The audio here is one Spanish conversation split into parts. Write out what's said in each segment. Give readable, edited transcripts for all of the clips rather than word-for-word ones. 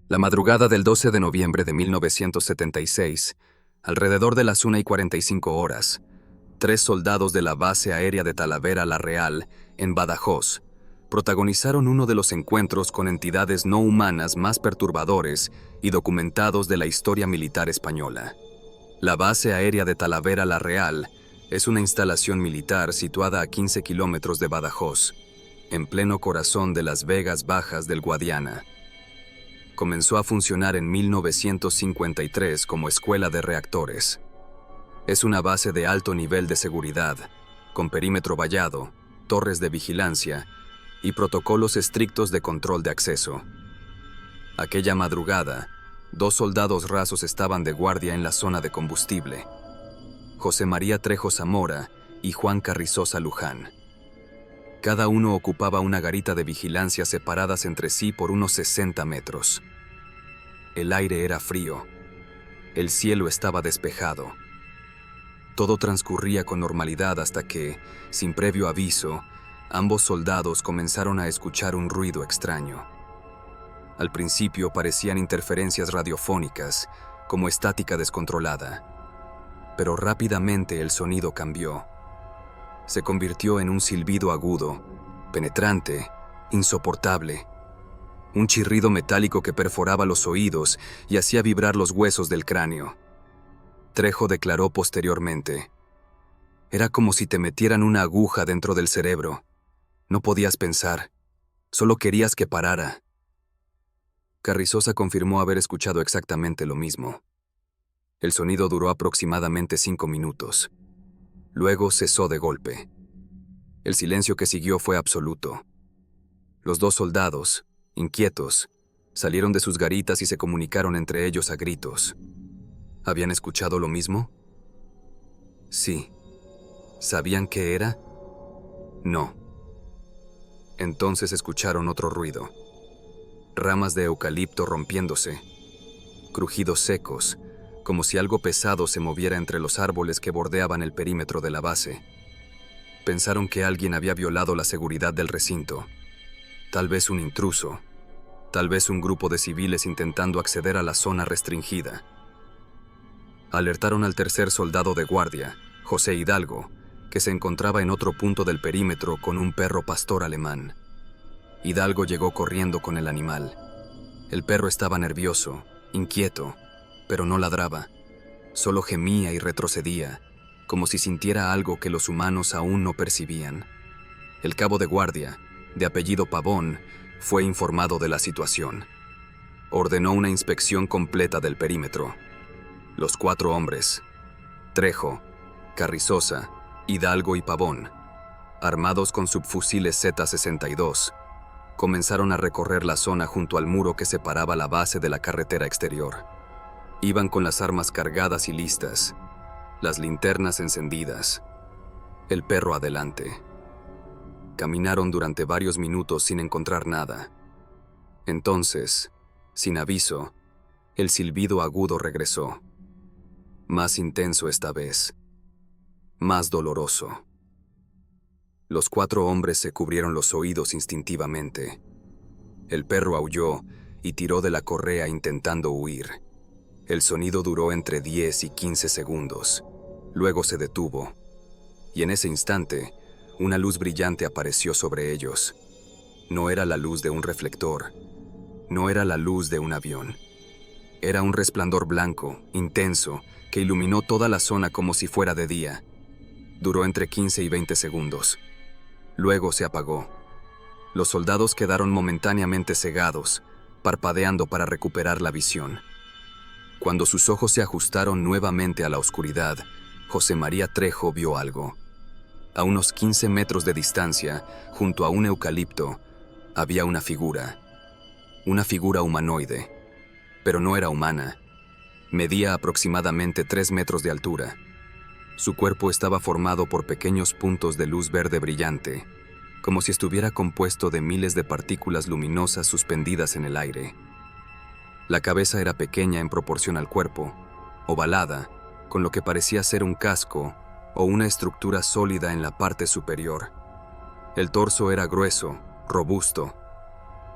La madrugada del 12 de noviembre de 1976, alrededor de las 1:45 horas, 3 soldados de la base aérea de Talavera La Real, en Badajoz, protagonizaron uno de los encuentros con entidades no humanas más perturbadores y documentados de la historia militar española. La base aérea de Talavera La Real es una instalación militar situada a 15 kilómetros de Badajoz, en pleno corazón de las Vegas Bajas del Guadiana. Comenzó a funcionar en 1953 como escuela de reactores. Es una base de alto nivel de seguridad, con perímetro vallado, torres de vigilancia y protocolos estrictos de control de acceso. Aquella madrugada, 2 soldados rasos estaban de guardia en la zona de combustible: José María Trejo Zamora y Juan Carrizosa Luján. Cada uno ocupaba una garita de vigilancia separadas entre sí por unos 60 metros. El aire era frío. El cielo estaba despejado. Todo transcurría con normalidad hasta que, sin previo aviso, ambos soldados comenzaron a escuchar un ruido extraño. Al principio parecían interferencias radiofónicas, como estática descontrolada. Pero rápidamente el sonido cambió. Se convirtió en un silbido agudo, penetrante, insoportable. Un chirrido metálico que perforaba los oídos y hacía vibrar los huesos del cráneo. Trejo declaró posteriormente: «Era como si te metieran una aguja dentro del cerebro. No podías pensar, solo querías que parara». Carrizosa confirmó haber escuchado exactamente lo mismo. El sonido duró aproximadamente 5 minutos. Luego cesó de golpe. El silencio que siguió fue absoluto. Los 2 soldados, inquietos, salieron de sus garitas y se comunicaron entre ellos a gritos. ¿Habían escuchado lo mismo? Sí. ¿Sabían qué era? No. Entonces escucharon otro ruido. Ramas de eucalipto rompiéndose. Crujidos secos, como si algo pesado se moviera entre los árboles que bordeaban el perímetro de la base. Pensaron que alguien había violado la seguridad del recinto. Tal vez un intruso. Tal vez un grupo de civiles intentando acceder a la zona restringida. Alertaron al 3er soldado de guardia, José Hidalgo, que se encontraba en otro punto del perímetro con un perro pastor alemán. Hidalgo llegó corriendo con el animal. El perro estaba nervioso, inquieto, pero no ladraba. Solo gemía y retrocedía, como si sintiera algo que los humanos aún no percibían. El cabo de guardia, de apellido Pavón, fue informado de la situación. Ordenó una inspección completa del perímetro. Los 4 hombres, Trejo, Carrizosa, Hidalgo y Pavón, armados con subfusiles Z-62, comenzaron a recorrer la zona junto al muro que separaba la base de la carretera exterior. Iban con las armas cargadas y listas, las linternas encendidas, el perro adelante. Caminaron durante varios minutos sin encontrar nada. Entonces, sin aviso, el silbido agudo regresó. Más intenso esta vez. Más doloroso. Los 4 hombres se cubrieron los oídos instintivamente. El perro aulló y tiró de la correa intentando huir. El sonido duró entre 10 y 15 segundos. Luego se detuvo. Y en ese instante, una luz brillante apareció sobre ellos. No era la luz de un reflector. No era la luz de un avión. Era un resplandor blanco, intenso, que iluminó toda la zona como si fuera de día. Duró entre 15 y 20 segundos. Luego se apagó. Los soldados quedaron momentáneamente cegados, parpadeando para recuperar la visión. Cuando sus ojos se ajustaron nuevamente a la oscuridad, José María Trejo vio algo. A unos 15 metros de distancia, junto a un eucalipto, había una figura humanoide, pero no era humana. Medía aproximadamente 3 metros de altura. Su cuerpo estaba formado por pequeños puntos de luz verde brillante, como si estuviera compuesto de miles de partículas luminosas suspendidas en el aire. La cabeza era pequeña en proporción al cuerpo, ovalada, con lo que parecía ser un casco o una estructura sólida en la parte superior. El torso era grueso, robusto.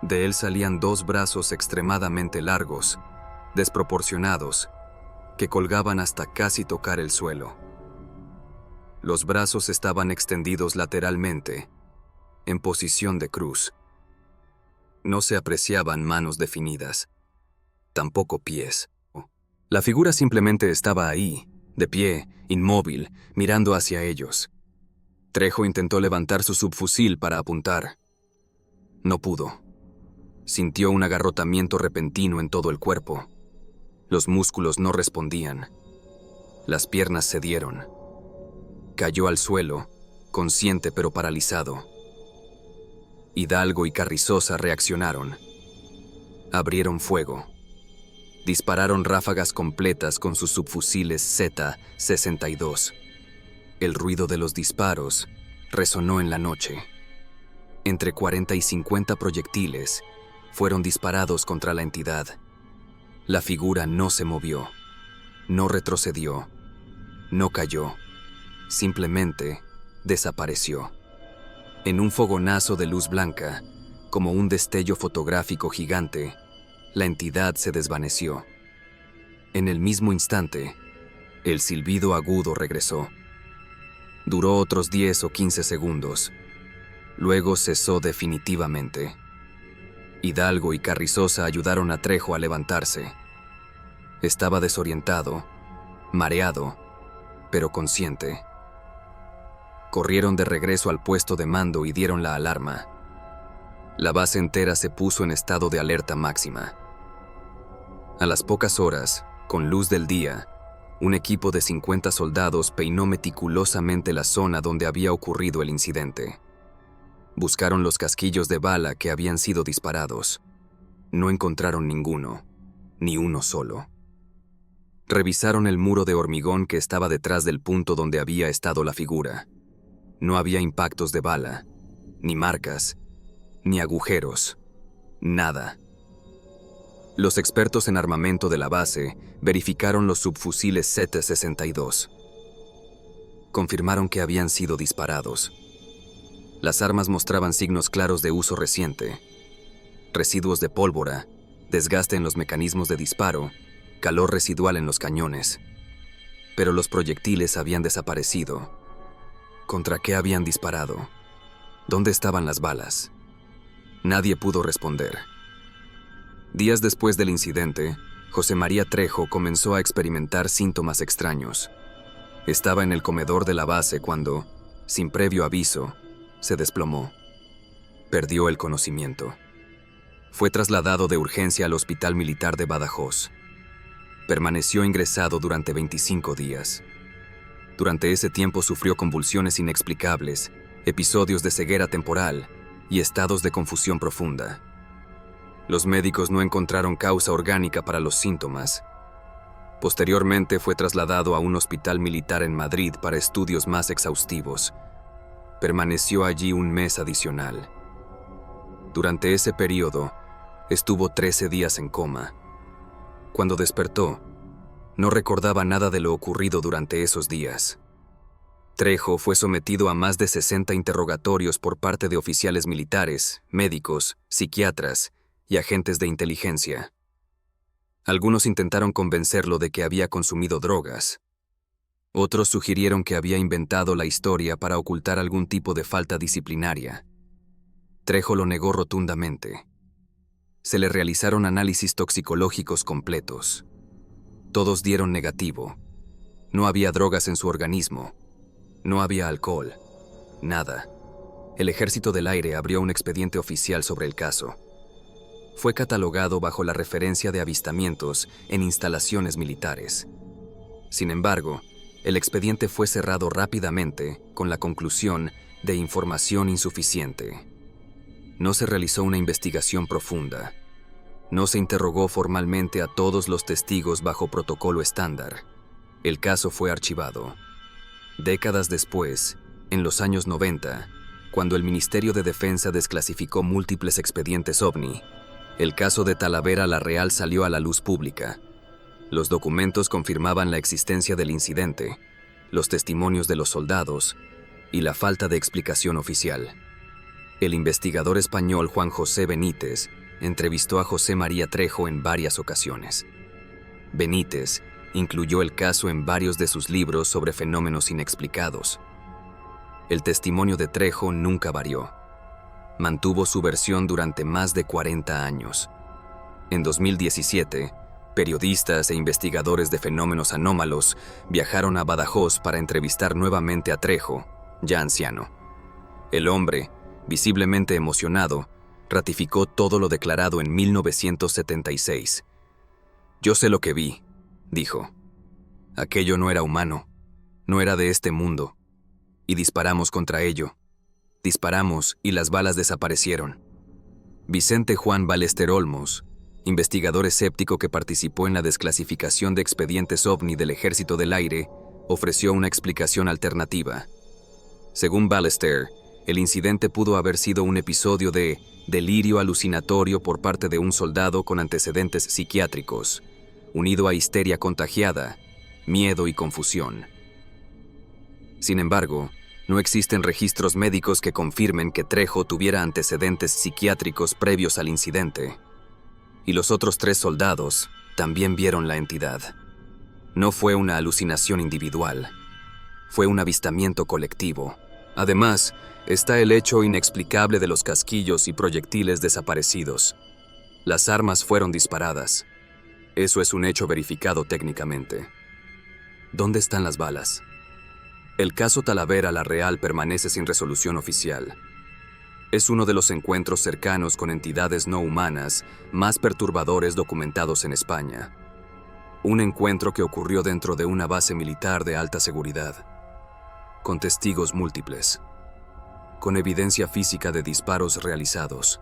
De él salían dos brazos extremadamente largos, desproporcionados, que colgaban hasta casi tocar el suelo. Los brazos estaban extendidos lateralmente, en posición de cruz. No se apreciaban manos definidas, tampoco pies. La figura simplemente estaba ahí, de pie, inmóvil, mirando hacia ellos. Trejo intentó levantar su subfusil para apuntar. No pudo. Sintió un agarrotamiento repentino en todo el cuerpo. Los músculos no respondían. Las piernas cedieron. Cayó al suelo, consciente pero paralizado. Hidalgo y Carrizosa reaccionaron. Abrieron fuego. Dispararon ráfagas completas con sus subfusiles Z-62. El ruido de los disparos resonó en la noche. Entre 40 y 50 proyectiles fueron disparados contra la entidad. La figura no se movió, no retrocedió, no cayó, simplemente desapareció. En un fogonazo de luz blanca, como un destello fotográfico gigante, la entidad se desvaneció. En el mismo instante, el silbido agudo regresó. Duró otros 10 o 15 segundos. Luego cesó definitivamente. Hidalgo y Carrizosa ayudaron a Trejo a levantarse. Estaba desorientado, mareado, pero consciente. Corrieron de regreso al puesto de mando y dieron la alarma. La base entera se puso en estado de alerta máxima. A las pocas horas, con luz del día, un equipo de 50 soldados peinó meticulosamente la zona donde había ocurrido el incidente. Buscaron los casquillos de bala que habían sido disparados. No encontraron ninguno, ni uno solo. Revisaron el muro de hormigón que estaba detrás del punto donde había estado la figura. No había impactos de bala, ni marcas, ni agujeros, nada. Los expertos en armamento de la base verificaron los subfusiles Z-62. Confirmaron que habían sido disparados. Las armas mostraban signos claros de uso reciente: residuos de pólvora, desgaste en los mecanismos de disparo, calor residual en los cañones. Pero los proyectiles habían desaparecido. ¿Contra qué habían disparado? ¿Dónde estaban las balas? Nadie pudo responder. Días después del incidente, José María Trejo comenzó a experimentar síntomas extraños. Estaba en el comedor de la base cuando, sin previo aviso, se desplomó. Perdió el conocimiento. Fue trasladado de urgencia al Hospital Militar de Badajoz. Permaneció ingresado durante 25 días. Durante ese tiempo sufrió convulsiones inexplicables, episodios de ceguera temporal y estados de confusión profunda. Los médicos no encontraron causa orgánica para los síntomas. Posteriormente fue trasladado a un hospital militar en Madrid para estudios más exhaustivos. Permaneció allí un mes adicional. Durante ese periodo, estuvo 13 días en coma. Cuando despertó, no recordaba nada de lo ocurrido durante esos días. Trejo fue sometido a más de 60 interrogatorios por parte de oficiales militares, médicos, psiquiatras y agentes de inteligencia. Algunos intentaron convencerlo de que había consumido drogas. Otros sugirieron que había inventado la historia para ocultar algún tipo de falta disciplinaria. Trejo lo negó rotundamente. Se le realizaron análisis toxicológicos completos. Todos dieron negativo. No había drogas en su organismo. No había alcohol. Nada. El Ejército del Aire abrió un expediente oficial sobre el caso. Fue catalogado bajo la referencia de avistamientos en instalaciones militares. Sin embargo, el expediente fue cerrado rápidamente con la conclusión de información insuficiente. No se realizó una investigación profunda. No se interrogó formalmente a todos los testigos bajo protocolo estándar. El caso fue archivado. Décadas después, en los años 90, cuando el Ministerio de Defensa desclasificó múltiples expedientes OVNI, el caso de Talavera la Real salió a la luz pública. Los documentos confirmaban la existencia del incidente, los testimonios de los soldados y la falta de explicación oficial. El investigador español Juan José Benítez entrevistó a José María Trejo en varias ocasiones. Benítez incluyó el caso en varios de sus libros sobre fenómenos inexplicados. El testimonio de Trejo nunca varió. Mantuvo su versión durante más de 40 años. En 2017, periodistas e investigadores de fenómenos anómalos viajaron a Badajoz para entrevistar nuevamente a Trejo, ya anciano. El hombre, visiblemente emocionado, ratificó todo lo declarado en 1976. «Yo sé lo que vi», dijo. «Aquello no era humano, no era de este mundo. Y disparamos contra ello. Disparamos y las balas desaparecieron». Vicente Juan Ballester Olmos, investigador escéptico que participó en la desclasificación de expedientes OVNI del Ejército del Aire, ofreció una explicación alternativa. Según Ballester, el incidente pudo haber sido un episodio de delirio alucinatorio por parte de un soldado con antecedentes psiquiátricos, unido a histeria contagiada, miedo y confusión. Sin embargo, no existen registros médicos que confirmen que Trejo tuviera antecedentes psiquiátricos previos al incidente. Y los otros 3 soldados también vieron la entidad. No fue una alucinación individual, fue un avistamiento colectivo. Además, está el hecho inexplicable de los casquillos y proyectiles desaparecidos. Las armas fueron disparadas. Eso es un hecho verificado técnicamente. ¿Dónde están las balas? El caso Talavera La Real permanece sin resolución oficial. Es uno de los encuentros cercanos con entidades no humanas más perturbadores documentados en España. Un encuentro que ocurrió dentro de una base militar de alta seguridad, con testigos múltiples, con evidencia física de disparos realizados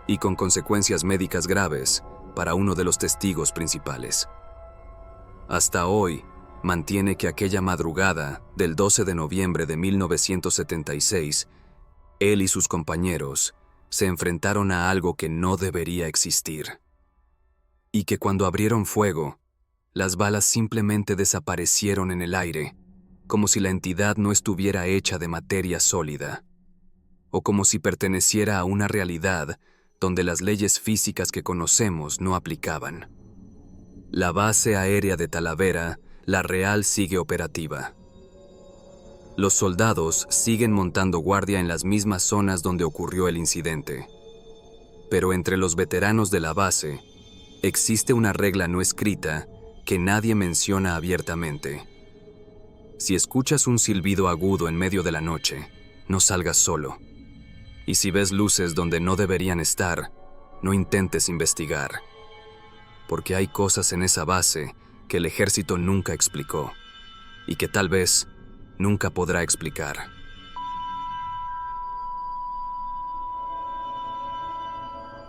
y con consecuencias médicas graves para uno de los testigos principales. Hasta hoy, mantiene que aquella madrugada del 12 de noviembre de 1976, él y sus compañeros se enfrentaron a algo que no debería existir. Y que cuando abrieron fuego, las balas simplemente desaparecieron en el aire, como si la entidad no estuviera hecha de materia sólida, o como si perteneciera a una realidad donde las leyes físicas que conocemos no aplicaban. La base aérea de Talavera, La Real, sigue operativa. Los soldados siguen montando guardia en las mismas zonas donde ocurrió el incidente. Pero entre los veteranos de la base, existe una regla no escrita que nadie menciona abiertamente. Si escuchas un silbido agudo en medio de la noche, no salgas solo. Y si ves luces donde no deberían estar, no intentes investigar. Porque hay cosas en esa base que el ejército nunca explicó y que tal vez nunca podrá explicar.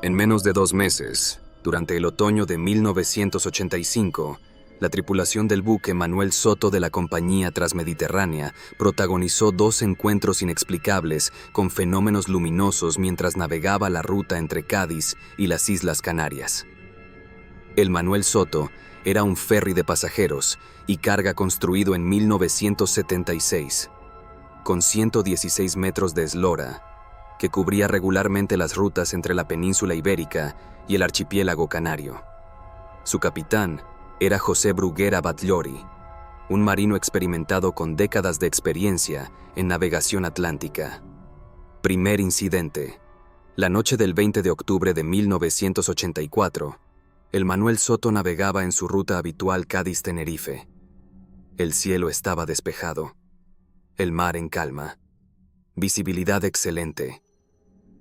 En menos de 2 meses, durante el otoño de 1985, la tripulación del buque Manuel Soto de la Compañía Transmediterránea protagonizó 2 encuentros inexplicables con fenómenos luminosos mientras navegaba la ruta entre Cádiz y las Islas Canarias. El Manuel Soto era un ferry de pasajeros y carga construido en 1976, con 116 metros de eslora, que cubría regularmente las rutas entre la península ibérica y el archipiélago canario. Su capitán era José Bruguera Batllori, un marino experimentado con décadas de experiencia en navegación atlántica. Primer incidente. La noche del 20 de octubre de 1984, el Manuel Soto navegaba en su ruta habitual Cádiz-Tenerife. El cielo estaba despejado, el mar en calma, visibilidad excelente.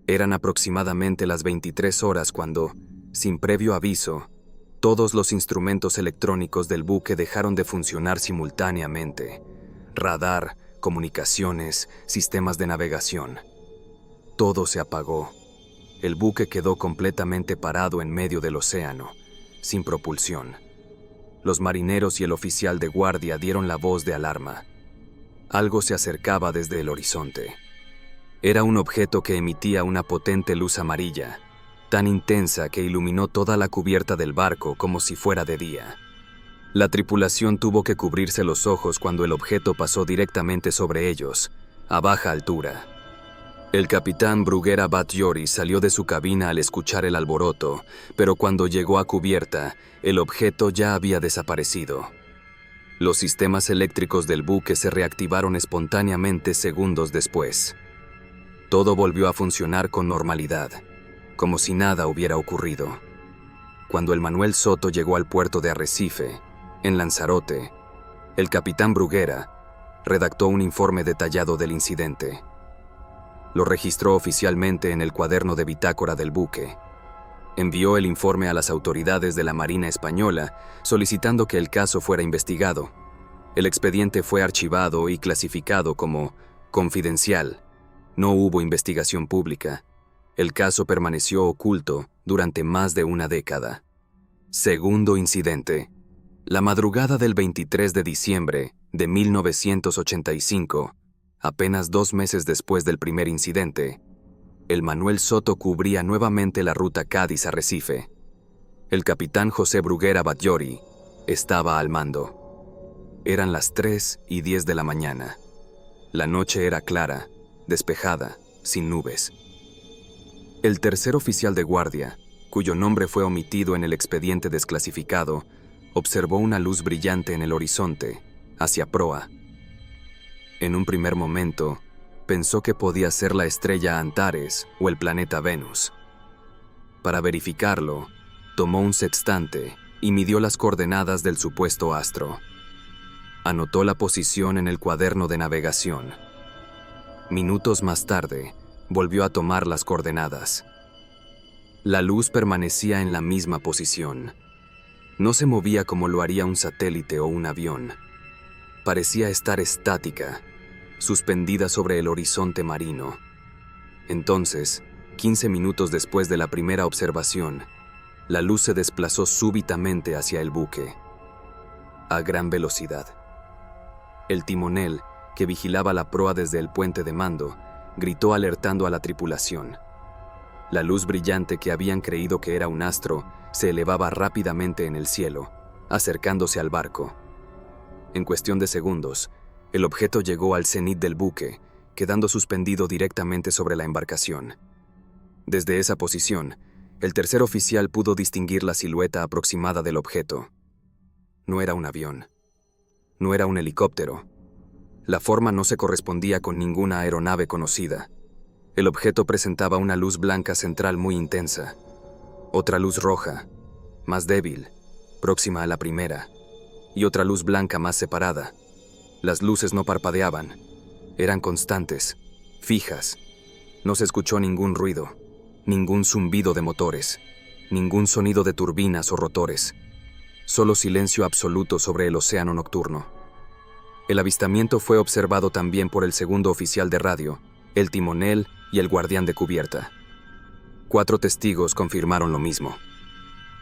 Eran aproximadamente las 23 horas cuando, sin previo aviso, todos los instrumentos electrónicos del buque dejaron de funcionar simultáneamente. Radar, comunicaciones, sistemas de navegación. Todo se apagó. El buque quedó completamente parado en medio del océano, sin propulsión. Los marineros y el oficial de guardia dieron la voz de alarma. Algo se acercaba desde el horizonte. Era un objeto que emitía una potente luz amarilla, tan intensa que iluminó toda la cubierta del barco como si fuera de día. La tripulación tuvo que cubrirse los ojos cuando el objeto pasó directamente sobre ellos, a baja altura. El capitán Bruguera Batllori salió de su cabina al escuchar el alboroto, pero cuando llegó a cubierta, el objeto ya había desaparecido. Los sistemas eléctricos del buque se reactivaron espontáneamente segundos después. Todo volvió a funcionar con normalidad, como si nada hubiera ocurrido. Cuando el Manuel Soto llegó al puerto de Arrecife, en Lanzarote, el capitán Bruguera redactó un informe detallado del incidente. Lo registró oficialmente en el cuaderno de bitácora del buque. Envió el informe a las autoridades de la Marina Española solicitando que el caso fuera investigado. El expediente fue archivado y clasificado como confidencial. No hubo investigación pública. El caso permaneció oculto durante más de una década. Segundo incidente. La madrugada del 23 de diciembre de 1985, apenas 2 meses después del primer incidente, el Manuel Soto cubría nuevamente la ruta Cádiz-Arrecife. El capitán José Bruguera Batllori estaba al mando. Eran las 3:10 de la mañana. La noche era clara, despejada, sin nubes. El tercer oficial de guardia, cuyo nombre fue omitido en el expediente desclasificado, observó una luz brillante en el horizonte, hacia proa. En un primer momento, pensó que podía ser la estrella Antares o el planeta Venus. Para verificarlo, tomó un sextante y midió las coordenadas del supuesto astro. Anotó la posición en el cuaderno de navegación. Minutos más tarde, volvió a tomar las coordenadas. La luz permanecía en la misma posición. No se movía como lo haría un satélite o un avión. Parecía estar estática, suspendida sobre el horizonte marino. Entonces, 15 minutos después de la primera observación, la luz se desplazó súbitamente hacia el buque, a gran velocidad. El timonel, que vigilaba la proa desde el puente de mando, gritó alertando a la tripulación. La luz brillante que habían creído que era un astro se elevaba rápidamente en el cielo, acercándose al barco. En cuestión de segundos, el objeto llegó al cenit del buque, quedando suspendido directamente sobre la embarcación. Desde esa posición, el tercer oficial pudo distinguir la silueta aproximada del objeto. No era un avión. No era un helicóptero. La forma no se correspondía con ninguna aeronave conocida. El objeto presentaba una luz blanca central muy intensa. Otra luz roja, más débil, próxima a la primera, y otra luz blanca más separada. Las luces no parpadeaban. Eran constantes, fijas. No se escuchó ningún ruido, ningún zumbido de motores, ningún sonido de turbinas o rotores. Solo silencio absoluto sobre el océano nocturno. El avistamiento fue observado también por el segundo oficial de radio, el timonel y el guardián de cubierta. 4 testigos confirmaron lo mismo.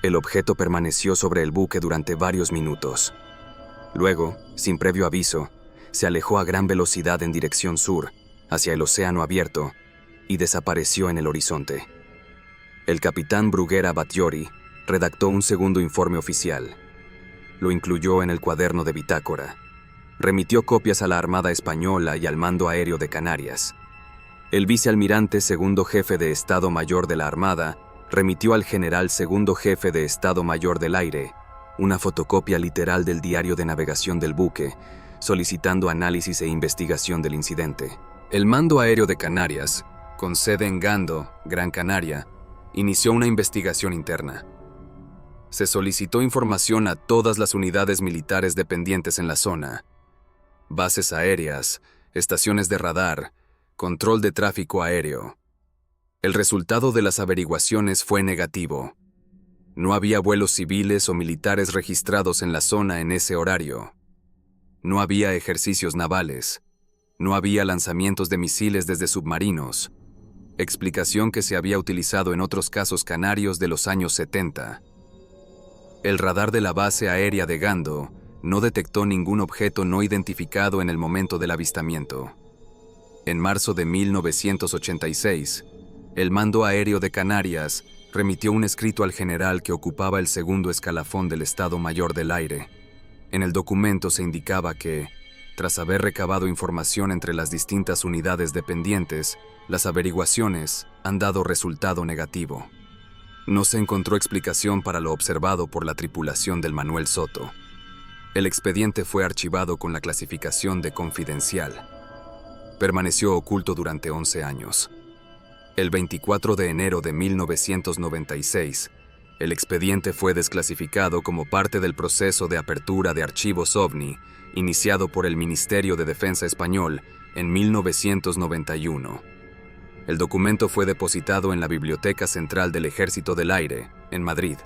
El objeto permaneció sobre el buque durante varios minutos. Luego, sin previo aviso, se alejó a gran velocidad en dirección sur, hacia el océano abierto, y desapareció en el horizonte. El capitán Bruguera Batllori redactó un segundo informe oficial. Lo incluyó en el cuaderno de bitácora. Remitió copias a la Armada Española y al Mando Aéreo de Canarias. El vicealmirante segundo jefe de Estado Mayor de la Armada remitió al general segundo jefe de Estado Mayor del Aire una fotocopia literal del diario de navegación del buque, solicitando análisis e investigación del incidente. El Mando Aéreo de Canarias, con sede en Gando, Gran Canaria, inició una investigación interna. Se solicitó información a todas las unidades militares dependientes en la zona, bases aéreas, estaciones de radar, control de tráfico aéreo. El resultado de las averiguaciones fue negativo. No había vuelos civiles o militares registrados en la zona en ese horario. No había ejercicios navales. No había lanzamientos de misiles desde submarinos, explicación que se había utilizado en otros casos canarios de los años 70. El radar de la base aérea de Gando no detectó ningún objeto no identificado en el momento del avistamiento. En marzo de 1986, el Mando Aéreo de Canarias remitió un escrito al general que ocupaba el segundo escalafón del Estado Mayor del Aire. En el documento se indicaba que Tras haber recabado información entre las distintas unidades dependientes, las averiguaciones han dado resultado negativo. No se encontró explicación para lo observado por la tripulación del Manuel Soto. El expediente fue archivado con la clasificación de confidencial. Permaneció oculto durante 11 años. El 24 de enero de 1996, el expediente fue desclasificado como parte del proceso de apertura de archivos OVNI, iniciado por el Ministerio de Defensa español en 1991. El documento fue depositado en la Biblioteca Central del Ejército del Aire, en Madrid.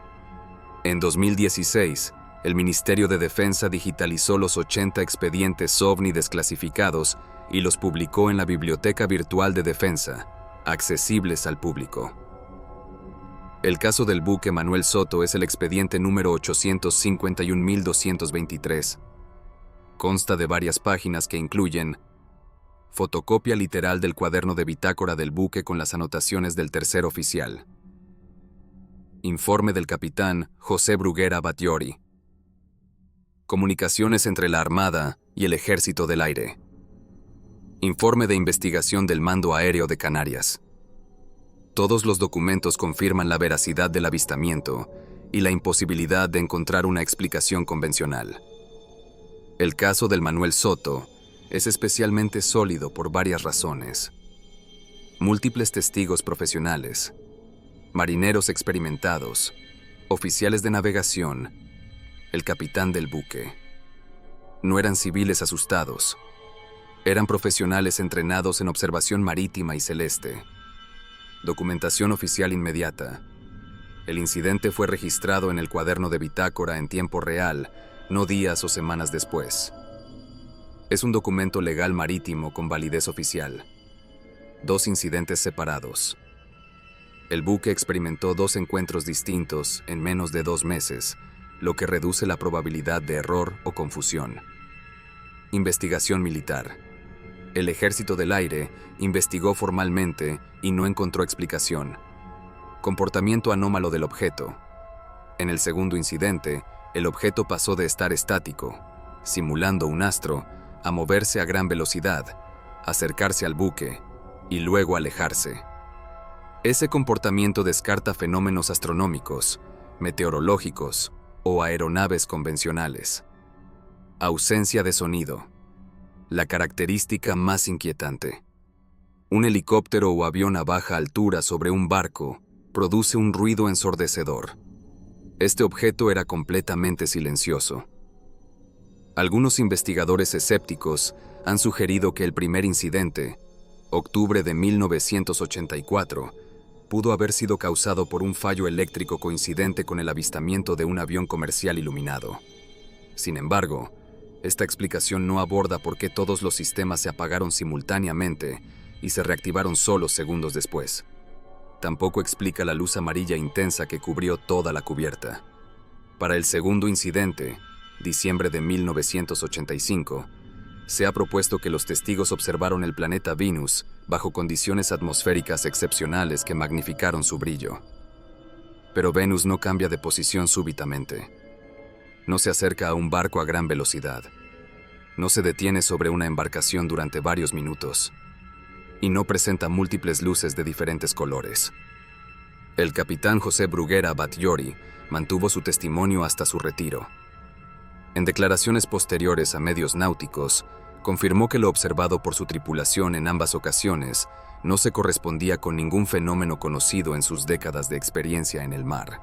En 2016, el Ministerio de Defensa digitalizó los 80 expedientes OVNI desclasificados y los publicó en la Biblioteca Virtual de Defensa, accesibles al público. El caso del buque Manuel Soto es el expediente número 851.223. Consta de varias páginas que incluyen fotocopia literal del cuaderno de bitácora del buque con las anotaciones del tercer oficial, informe del capitán José Bruguera Batllori, comunicaciones entre la Armada y el Ejército del Aire, informe de investigación del Mando Aéreo de Canarias. Todos los documentos confirman la veracidad del avistamiento y la imposibilidad de encontrar una explicación convencional. El caso del Manuel Soto es especialmente sólido por varias razones. Múltiples testigos profesionales, marineros experimentados, oficiales de navegación, el capitán del buque. No eran civiles asustados, eran profesionales entrenados en observación marítima y celeste. Documentación oficial inmediata. El incidente fue registrado en el cuaderno de bitácora en tiempo real, no días o semanas después. Es un documento legal marítimo con validez oficial. 2 incidentes separados. El buque experimentó 2 encuentros distintos en menos de 2 meses, lo que reduce la probabilidad de error o confusión. Investigación militar. El Ejército del Aire investigó formalmente y no encontró explicación. Comportamiento anómalo del objeto. En el segundo incidente, el objeto pasó de estar estático, simulando un astro, a moverse a gran velocidad, acercarse al buque y luego alejarse. Ese comportamiento descarta fenómenos astronómicos, meteorológicos o aeronaves convencionales. Ausencia de sonido. La característica más inquietante. Un helicóptero o avión a baja altura sobre un barco produce un ruido ensordecedor. Este objeto era completamente silencioso. Algunos investigadores escépticos han sugerido que el primer incidente, octubre de 1984, pudo haber sido causado por un fallo eléctrico coincidente con el avistamiento de un avión comercial iluminado. Sin embargo, esta explicación no aborda por qué todos los sistemas se apagaron simultáneamente y se reactivaron solo segundos después. Tampoco explica la luz amarilla intensa que cubrió toda la cubierta. Para el segundo incidente, diciembre de 1985, se ha propuesto que los testigos observaron el planeta Venus bajo condiciones atmosféricas excepcionales que magnificaron su brillo. Pero Venus no cambia de posición súbitamente. No se acerca a un barco a gran velocidad. No se detiene sobre una embarcación durante varios minutos. Y no presenta múltiples luces de diferentes colores. El capitán José Bruguera Batllori mantuvo su testimonio hasta su retiro. En declaraciones posteriores a medios náuticos, confirmó que lo observado por su tripulación en ambas ocasiones no se correspondía con ningún fenómeno conocido en sus décadas de experiencia en el mar.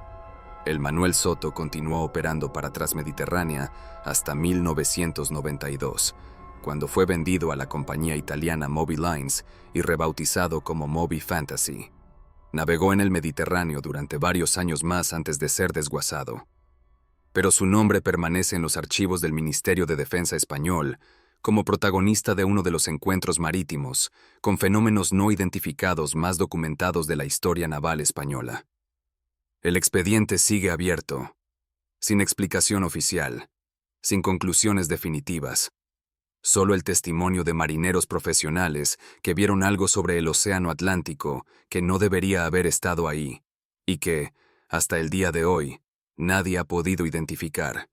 El Manuel Soto continuó operando para Transmediterránea hasta 1992, cuando fue vendido a la compañía italiana Moby Lines y rebautizado como Moby Fantasy. Navegó en el Mediterráneo durante varios años más antes de ser desguazado. Pero su nombre permanece en los archivos del Ministerio de Defensa español como protagonista de uno de los encuentros marítimos con fenómenos no identificados más documentados de la historia naval española. El expediente sigue abierto, sin explicación oficial, sin conclusiones definitivas. Solo el testimonio de marineros profesionales que vieron algo sobre el océano Atlántico que no debería haber estado ahí y que, hasta el día de hoy, nadie ha podido identificar.